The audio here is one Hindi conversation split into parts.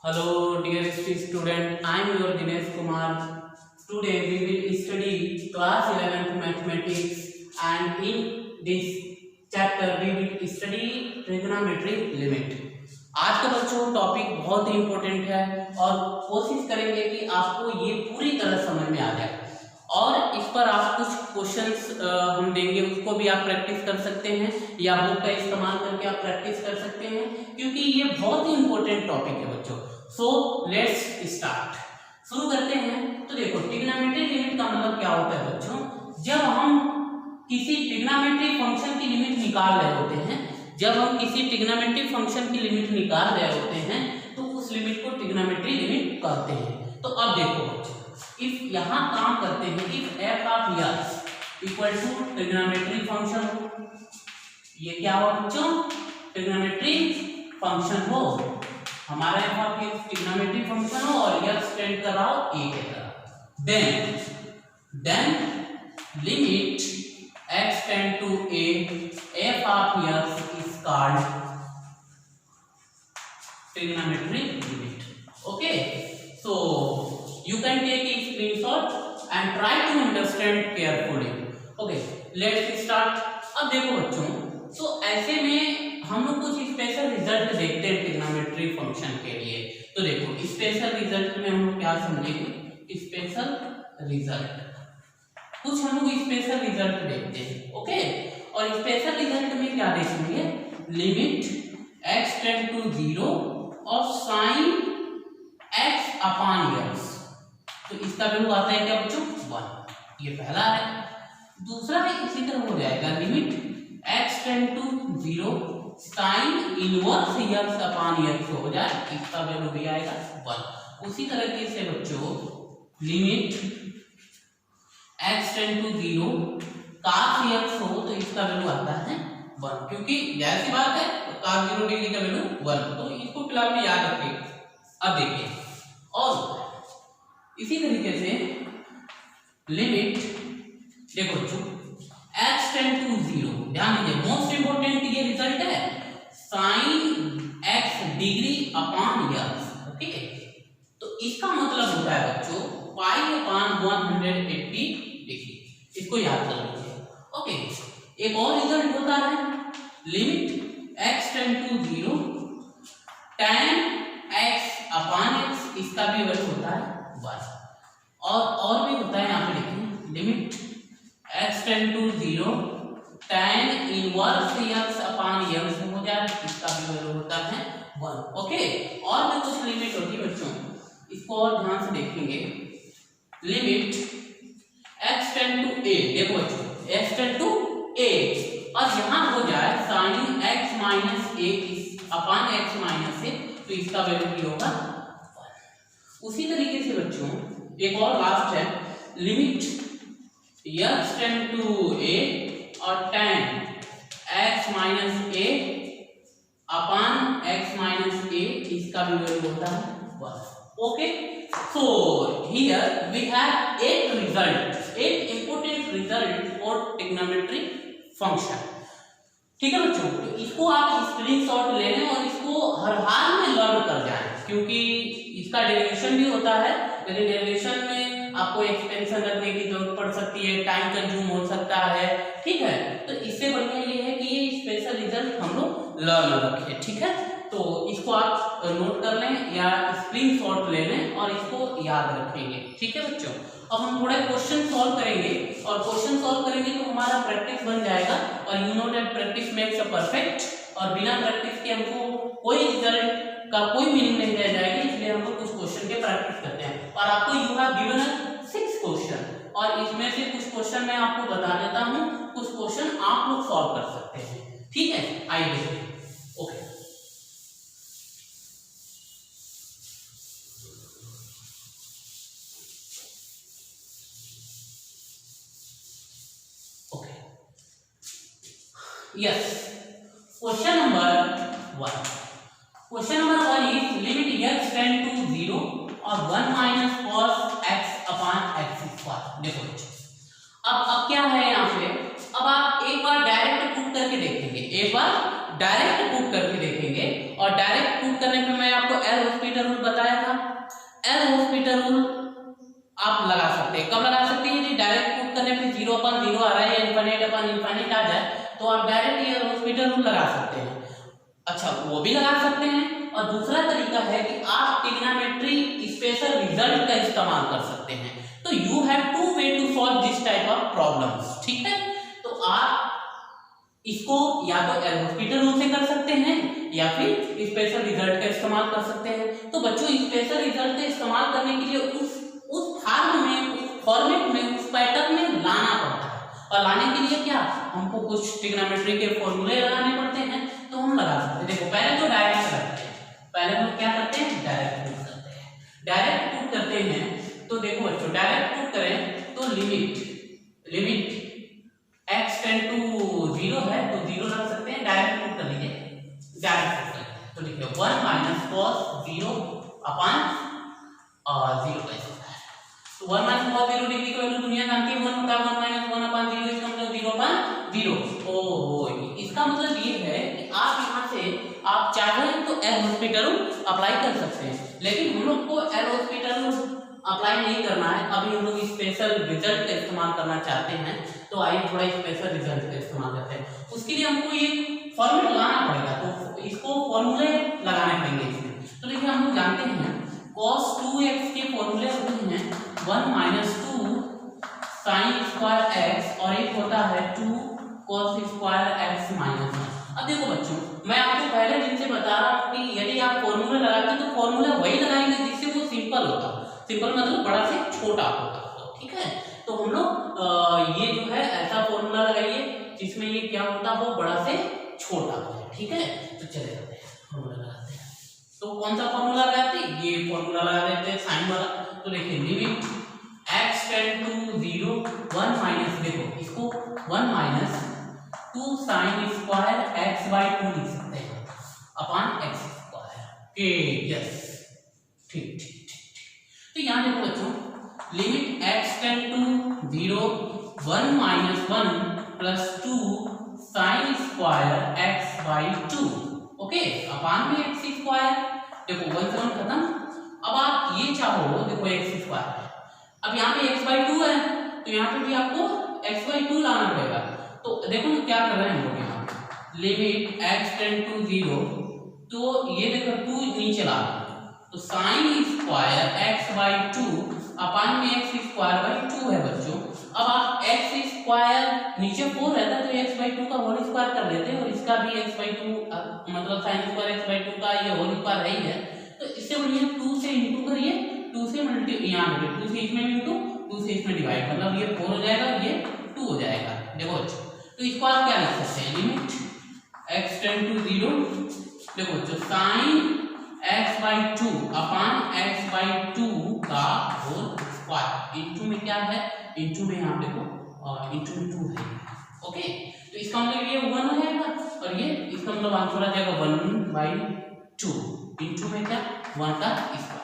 Hello dear student, I am your Dinesh Kumar. Today we will study class 11th mathematics and in this chapter we will study trigonometry limit. आज का बच्चों टॉपिक बहुत ही इम्पोर्टेंट है और कोशिश करेंगे कि आपको ये पूरी तरह समझ में आ जाए और इस पर आप कुछ क्वेश्चंस हम देंगे, उसको भी आप प्रैक्टिस कर सकते हैं या बुक का इस्तेमाल करके आप प्रैक्टिस कर सकते हैं क्योंकि ये बहुत ही इम्पोर्टेंट टॉपिक है बच्चों। सो लेट्स स्टार्ट, शुरू करते हैं। तो देखो ट्रिग्नोमेट्री लिमिट का मतलब क्या होता है बच्चों, जब हम किसी ट्रिग्नोमेट्री फंक्शन की लिमिट निकाल रहे होते हैं, जब हम किसी ट्रिग्नोमेट्री फंक्शन की लिमिट निकाल रहे होते हैं तो उस लिमिट को ट्रिग्नोमेट्री लिमिट कहते हैं। तो अब देखो बच्चों, इफ यहाँ काम करते हैं if f of x equal to trigonometry function हो, ये क्या हो बच्चों, ट्रिग्नोमेट्री फंक्शन हो, हमारा f of x trigonometry function हो और एक्स टेंड कर रहा हो ए के तरफ, then limit x tend to a f of x is called trigonometry limit. Okay, so you can take a screenshot and try to understand carefully. Okay, let's start. अब देखो बच्चों, तो ऐसे में हम लोग कुछ स्पेशल रिजल्ट देखते हैं ट्रिग्नोमेट्री फंक्शन के लिए। तो देखो स्पेशल रिजल्ट में हम लोग क्या समझेंगे, स्पेशल रिजल्ट, कुछ हम लोग स्पेशल रिजल्ट देखते हैं। ओके, और स्पेशल रिजल्ट में क्या देखेंगे, लिमिट x टेंड टू 0 और साइन x अपॉन x, तो इसका वैल्यू आता है क्या बच्चों 1, ये पहला है। दूसरा है इसी तरह हो जाएगा, limit x tend to 0 sine inverse x upon x हो जाए, इसका वैल्यू भी आएगा 1। उसी तरीके से बच्चों limit x tend to 0 cos x हो तो इसका वैल्यू आता है 1, क्योंकि जैसी बात है cos 0 डिग्री का वैल्यू 1, तो इसको फिलहाल में याद रखिए। अब देखिए, और इसी तरीके से लिमिट देखो बच्चों x टेंड टू 0, ध्यान दीजिए मोस्ट इंपोर्टेंट ये रिजल्ट है, sine x degree upon x। Okay, तो इसका मतलब होता है बच्चों पाई अपॉन 180 डिग्री, इसको याद कर लीजिए। ओके, एक और रिजल्ट होता है, limit x tend to 0 tan x upon x, इसका भी वैल्यू होता है 1। और भी होता है, यहाँ पे देखिए limit x tend to 0 tan inverse x upon x हो जाए, इसका भी वैल्यू होता है 1। ओके, और भी कुछ लिमिट होती है बच्चों, इसको और ध्यान से देखेंगे। Limit x tend to a, देखो बच्चों x टेंड टू a और यहाँ हो जाए sine x minus a upon x minus a, तो इसका वैल्यू भी होगा 1। उसी तरीके से बच्चों एक और लास्ट है, limit x tend to a और tan x minus a upon x minus a, इसका भी वैल्यू होता है 1। Okay, so here we have 8 results, 8 important results for trigonometry function. ठीक है बच्चों, तो इसको आप स्क्रीनशॉट ले लें और इसको हर हाल में लर्न कर जाएं, क्योंकि इसका डेरिवेशन भी होता है, लेकिन डेरिवेशन में आपको एक्सपेंशन रखने की जरूरत पड़ सकती है, टाइम कंज्यूम हो सकता है। ठीक है, तो इससे बढ़िया ये है कि ये स्पेशल रिजल्ट हम लोग लर्न रखें। ठीक है, तो इसको आप नोट कर लें या स्क्रीनशॉट ले लें और इसको याद रखेंगे। ठीक है बच्चों, अब हम थोड़ा क्वेश्चन सॉल्व करेंगे और क्वेश्चन सॉल्व करेंगे तो हमारा प्रैक्टिस बन जाएगा, और you know that practice makes a perfect, और बिना प्रैक्टिस के हमको कोई रिजल्ट का कोई मीनिंग नहीं रह जाएगी, इसलिए हम लोग कुछ क्वेश्चन के प्रैक्टिस करते हैं। और आपको यू हैव गिवन 6 क्वेश्चन, और इसमें से कुछ क्वेश्चन मैं आपको बता देता हूँ, कुछ क्वेश्चन आप लोग सॉल्व कर सकते हैं। ठीक है, आइए देखते हैं। Okay, yes, question number 1, question number 1 is limit x tend to 0 और 1 minus cos x upon x square. देखो अब क्या है यहाँ पे, अब आप एक बार डायरेक्ट पुट करके देखेंगे, एक बार डायरेक्ट पुट करके देखेंगे। लेंगे और डायरेक्ट पुट करने पे मैं आपको एल हॉस्पिटल रूल बताया था। एल हॉस्पिटल रूल आप लगा सकते हैं। कब लगा सकते हैं? यदि डायरेक्ट पुट करने पे 0/0 आ रहा है या इनफाइनाइट आ जाए तो आप डायरेक्ट ये हॉस्पिटल रूल लगा सकते हैं। अच्छा, वो भी लगा सकते हैं। और दूसरा तरीका है कि आप ट्रिग्नोमेट्री स्पेशल रिजल्ट का इस्तेमाल कर सकते हैं। तो you have two way to solve this type of problems, ठीक है। तो आप इसको या तो एल हॉस्पिटल रूल से कर सकते हैं या फिर स्पेशल रिजल्ट का इस्तेमाल कर सकते हैं। तो बच्चों, स्पेशल रिजल्ट का इस्तेमाल करने के लिए उस फॉर्म में, उस फॉर्मेट में, उस पैटर्न में लाना पड़ता है। और लाने के लिए क्या, हमको कुछ ट्रिग्नोमेट्री के फॉर्मूले लगाने पड़ते हैं। तो हम लगा सकते हैं। देखो, पहले तो डायरेक्ट करते हैं। पहले हम क्या करते हैं? डायरेक्ट पुट करते हैं। डायरेक्ट पुट करते हैं तो देखो बच्चों, डायरेक्ट पुट करें तो लिमिट x टेंड टू 0 है तो 0 रख सकते हैं। डायरेक्ट पुट कर लीजिए। डायरेक्ट पुट करें तो लिखिए 1 माइनस cos 0 अपॉन 0 कैसे होता है। तो 1 माइनस cos 0 डिग्री की वैल्यू दुनिया जानती है 1 होता है। 1 माइनस 1 अपॉन 0 इसका मतलब 0/0। ओहो, इसका मतलब ये है कि आप यहाँ से आप चाहें तो एल हॉस्पिटल रूल अप्लाई कर सकते हैं, लेकिन हम लोग को एल हॉस्पिटल रूल अप्लाई नहीं करना है। अभी हम लोग स्पेशल रिजल्ट का इस्तेमाल करना चाहते हैं। तो आइए थोड़ा स्पेशल रिजल्ट का इस्तेमाल करते हैं। उसके लिए हमको ये फॉर्मूला लगाना पड़ेगा। तो इसको फॉर्मूले लगाने पड़ेंगे इसमें। तो देखिए, हम लोग जानते हैं cos 2x के फॉर्मूले होते हैं 1 माइनस 2 sin स्क्वायर x और एक होता है 2 cos स्क्वायर x माइनस 1। अब देखो बच्चों, मैं आपको पहले दिन से बता रहा हूँ कि यदि आप फॉर्मूला लगाते हैं तो फॉर्मूला वही लगाएंगे जिससे वो सिंपल होता। सिंपल मतलब बड़ा से छोटा होता, ठीक है। तो हम लोग ये जो है ऐसा फॉर्मूला लगाइए जिसमें ये क्या होता हो, बड़ा से छोटा हो, ठीक है। तो चले जाते हैं, फॉर्मूला लगाते हैं। तो कौन सा फॉर्मूला लगाते हैं? ये फॉर्मूला लगा देते हैं साइन वाला। तो देखिए, limit x tend to 0 1 minus, देखो इसको 1 माइनस 2 sin स्क्वायर x/2 लिख सकते हैं अपॉन x स्क्वायर के। यस, ठीक। तो यहाँ देखो बच्चों, limit x tend to 0 1 minus 1 plus 2 sin square x/2, okay, upon में x स्क्वायर। देखो 1 से 1 खत्म। अब आप ये चाहो, देखो x स्क्वायर, अब यहाँ पे x/2 है तो यहाँ पे भी आपको x/2 लाना पड़ेगा। तो देखो ना क्या कर रहे हैं हम लोग यहाँ पे, लिमिट x टेंड टू 0, तो ये देखो 2 नीचे ला, तो sin स्क्वायर x/2 अपॉन में x स्क्वायर 2 है बच्चों। अब आप x स्क्वायर नीचे 4 रहता है तो x/2 का होल स्क्वायर कर लेते हैं और इसका भी x/2 मतलब sin स्क्वायर x/2 का ये होल स्क्वायर है ही है। तो इससे बढ़िया 2 से इंटू करिए, 2 से मल्टी यहाँ पे 2 से इसमें इंटू 2 से इसमें डिवाइड, मतलब ये 4 हो जाएगा, ये 2 हो जाएगा। देखो बच्चों, तो इसको आप क्या लिख सकते हैं? लिमिट x टेंड टू 0, देखो बच्चों, sin x/2 अपॉन x/2 का होल स्क्वायर, इंटू में क्या है, इंटू में यहाँ देखो और इंटू में 2 है, ओके। तो इसका मतलब ये 1 हो जाएगा और ये इसका मतलब आंसर आ जाएगा 1/2, इंटू में क्या 1 का स्क्वायर।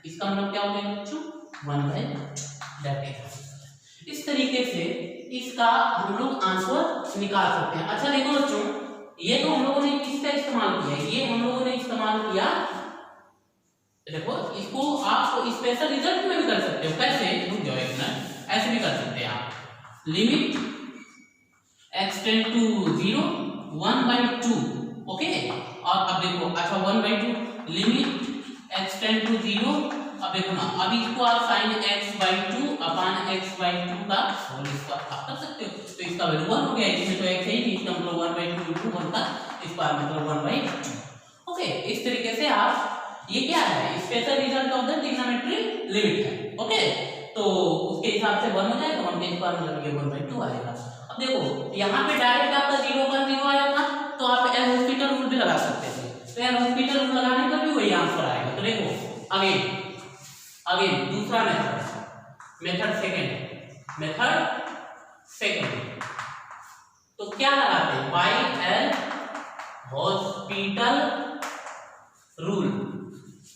इसका मतलब क्या हो जाएगा बच्चों? 1/2। इस तरीके से इसका हम लोग आंसर निकाल सकते हैं। अच्छा देखो बच्चों, ये तो हम लोगों ने किसका इस्तेमाल किया? ये हम लोगों ने इस्तेमाल किया, देखो इसको आप स्पेशल रिजल्ट में भी कर सकते हो। कैसे? रुक जाओ एक मिनट, ऐसे भी कर सकते हैं आप। Limit x tend to 0 1/2, okay. और अब देखो, अच्छा 1/2 लिमिट x टेंड टू 0, अब देखो ना, अभी इसको आप sin x/2 अपॉन x/2 का होल स्क्वायर आप कर सकते हो। तो इसका वैल्यू 1 हो गया, इसमें तो x है ही, इसका मतलब 1/2 इंटू 1 का स्क्वायर मतलब 1/2, ओके। इस तरीके से आप, ये क्या है? Special result of the trigonometry limit है, ओके। तो उसके हिसाब से 1 हो जाएगा, 1 के स्क्वायर मतलब ये 1/2 आएगा। अब देखो यहाँ पे डायरेक्ट आपका 0/0 आया था तो आप एल हॉस्पिटल रूल भी लगा सकते थे। तो एल हॉस्पिटल रूल लगाने पर भी वही आंसर आएगा। तो देखो अगेन दूसरा मेथड सेकंड, तो क्या लगाते हैं? By L hospital rule.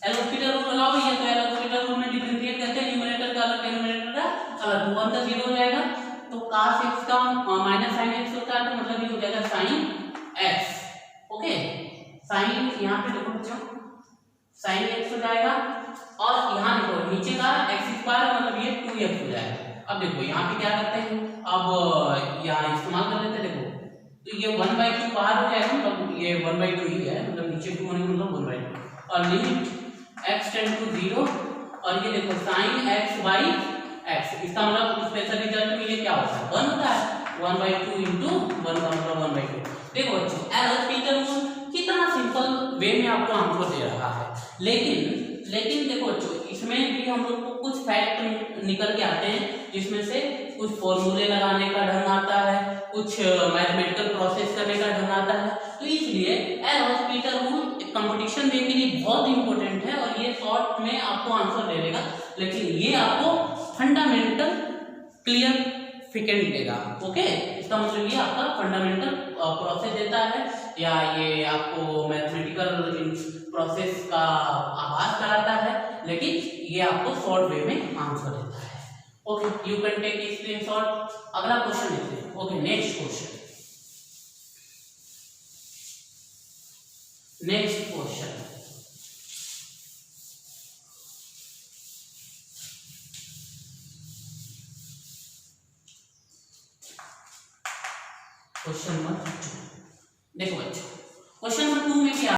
L hospital rule लगाओ भैया, तो एल हॉस्पिटल रूल में डिफरेंशिएट करते हैं, न्यूमरेटर का अलग डिनोमिनेटर का अलग, तो 1 का 0 हो जाएगा। तो cos x का माइनस sin x होता है तो मतलब ये हो जाएगा sin x, ओके। साइन यहाँ पे देखो बच्चों साइन एक्स हो जाएगा और यहाँ देखो नीचे का एक्स स्क्वायर मतलब ये 2x हो जाएगा। अब देखो यहाँ पे क्या करते हैं, अब यहाँ इस्तेमाल कर लेते हैं। देखो तो ये 1/2 बाहर हो जाएगा, मतलब ये 1/2 ही है, मतलब नीचे 2 होने मतलब 1/2 और लिमिट x टेंड टू 0 और ये देखो साइन x बाई x, इसका मतलब स्पेशल रिजल्ट में ये क्या होता है 1 होता है, 1/2 इंटू 1 का मतलब 1/2। देखो बच्चों एल-हॉस्पिटल रूल कितना सिंपल वे में आपको आंसर दे रहा है, लेकिन देखो बच्चों इसमें भी हम लोग को कुछ फैक्ट निकल के आते हैं, जिसमें से कुछ फॉर्मूले लगाने का ढंग आता है, कुछ मैथमेटिकल प्रोसेस करने का ढंग आता है। तो इसलिए एल-हॉस्पिटल रूल कंपटीशन में के लिए बहुत इंपॉर्टेंट है और ये शॉर्ट में आपको आंसर दे देगा, लेकिन ये आपको फंडामेंटल क्लियर फिकेंड देगा। ओके, इसका मतलब ये आपका फंडामेंटल प्रोसेस देता है या ये आपको मैथमेटिकल प्रोसेस का आभास कराता है, लेकिन ये आपको शॉर्ट वे में आंसर देता है। Okay, you can take screenshot. अगला क्वेश्चन देखते हैं। Okay, next question question number 2। देखो बच्चों क्वेश्चन नंबर 2 में क्या